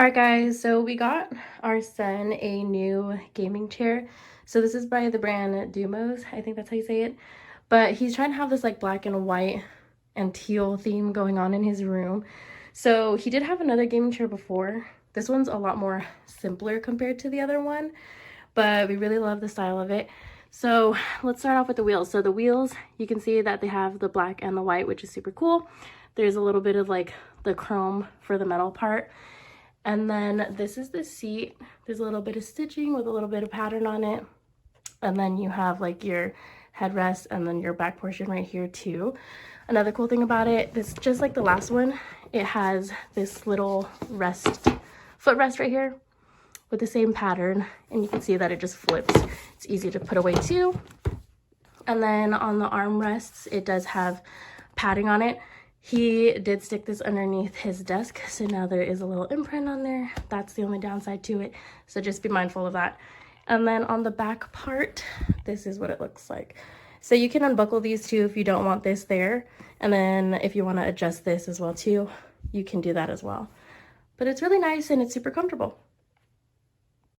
Alright guys, so we got our son a new gaming chair. So this is by the brand Dumos, I think that's how you say it. But he's trying to have this like black and white and teal theme going on in his room. So he did have another gaming chair before. This one's a lot more simpler compared to the other one, but we really love the style of it. So let's start off with the wheels. So the wheels, you can see that they have the black and the white, which is super cool. There's a little bit of like the chrome for the metal part. And then this is the seat. There's a little bit of stitching with a little bit of pattern on it. And then you have like your headrest and then your back portion right here too. Another cool thing about it, this just like the last one, it has this little footrest right here with the same pattern. And you can see that it just flips. It's easy to put away too. And then on the armrests, it does have padding on it. He did stick this underneath his desk, so now there is a little imprint on there. That's the only downside to it, so just be mindful of that. And then on the back part, this is what it looks like. So you can unbuckle these too if you don't want this there, and then if you want to adjust this as well too, you can do that as well. But it's really nice and it's super comfortable.